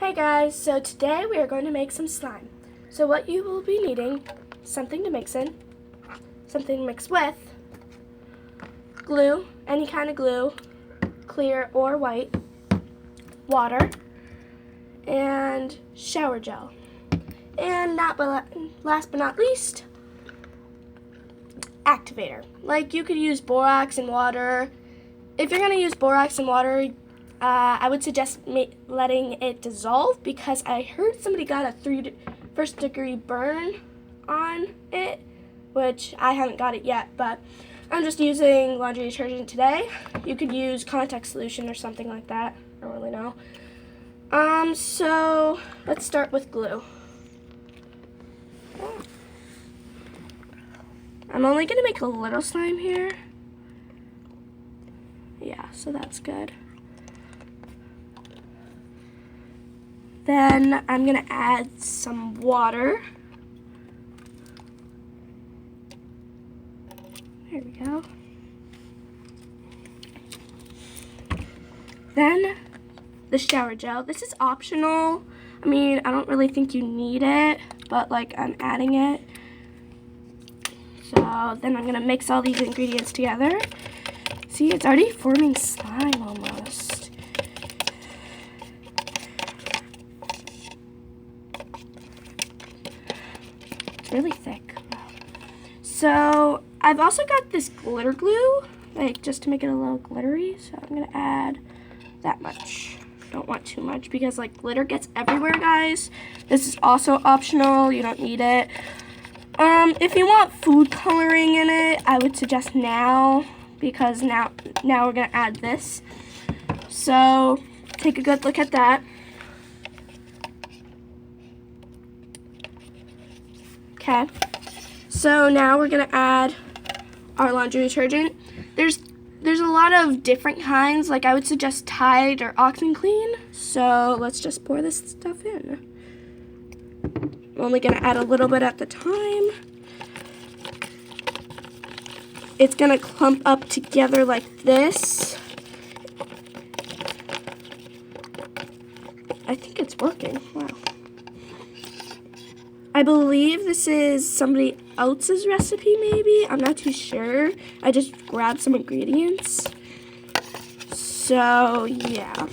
Hey guys, so today we are going to make some slime. So what you will be needing, something to mix in, something to mix with, glue, any kind of glue, clear or white, water, and shower gel. And last but not least, activator. Like you could use borax and water. If you're going to use borax and water, I would suggest letting it dissolve because I heard somebody got a first degree burn on it, which I haven't got it yet, but I'm just using laundry detergent today. You could use contact solution or something like that. I don't really know. So let's start with glue. I'm only going to make a little slime here. Yeah, so that's good. Then I'm going to add some water. There we go. Then the shower gel. This is optional. I mean, I don't really think you need it, but like I'm adding it. So then I'm going to mix all these ingredients together. See, it's already forming slime almost. It's really thick. So I've also got this glitter glue, like just to make it a little glittery. So I'm going to add that much. Don't want too much because like glitter gets everywhere, guys. This is also optional. You don't need it. If you want food coloring in it, I would suggest now because now we're gonna add this. So take a good look at that. Okay. So now we're gonna add our laundry detergent. There's a lot of different kinds. Like I would suggest Tide or OxiClean. So let's just pour this stuff in. I'm only gonna add a little bit at the time. It's gonna clump up together like this. I think it's working. Wow. I believe this is somebody else's recipe, maybe. I'm not too sure. I just grabbed some ingredients. So, yeah.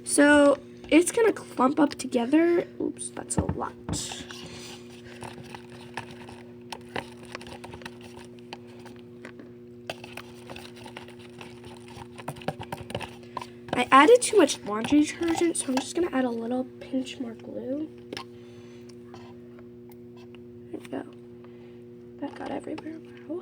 So it's gonna clump up together. Oops, that's a lot. I added too much laundry detergent, so I'm just gonna add a little pinch more glue. There we go. That got everywhere. Wow.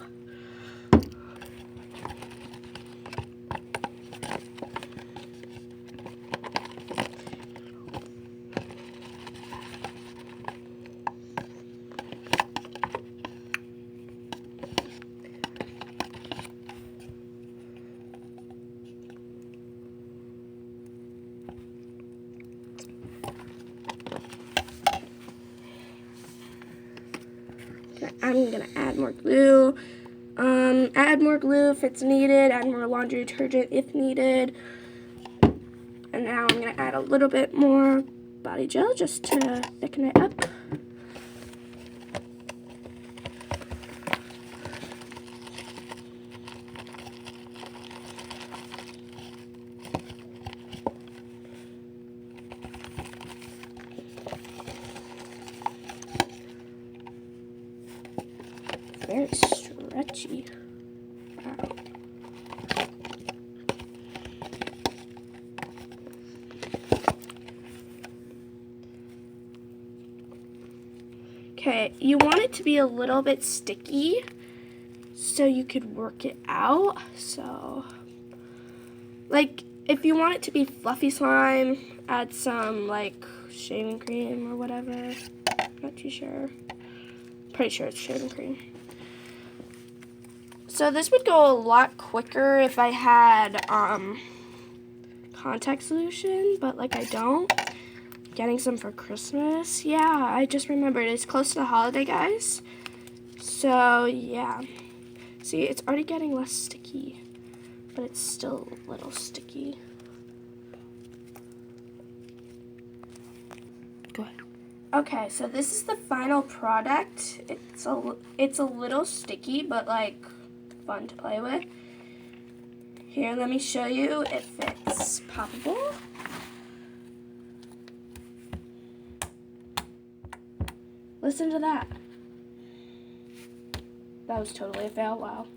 I'm gonna add more glue. Add more glue if it's needed. Add more laundry detergent if needed. And now I'm gonna add a little bit more body gel just to thicken it up. Very stretchy. Wow. Okay, you want it to be a little bit sticky so you could work it out. So, like, if you want it to be fluffy slime, add some, like, shaving cream or whatever. Not too sure. Pretty sure it's shaving cream. So this would go a lot quicker if I had contact solution, but like I don't. Getting some for Christmas. Yeah, I just remembered it's close to the holiday, guys. So yeah. See, it's already getting less sticky, but it's still a little sticky. Go ahead. Okay, so this is the final product. It's a little sticky, but like fun to play with. Here, let me show you if it's poppable. Listen to that. That was totally a fail, wow.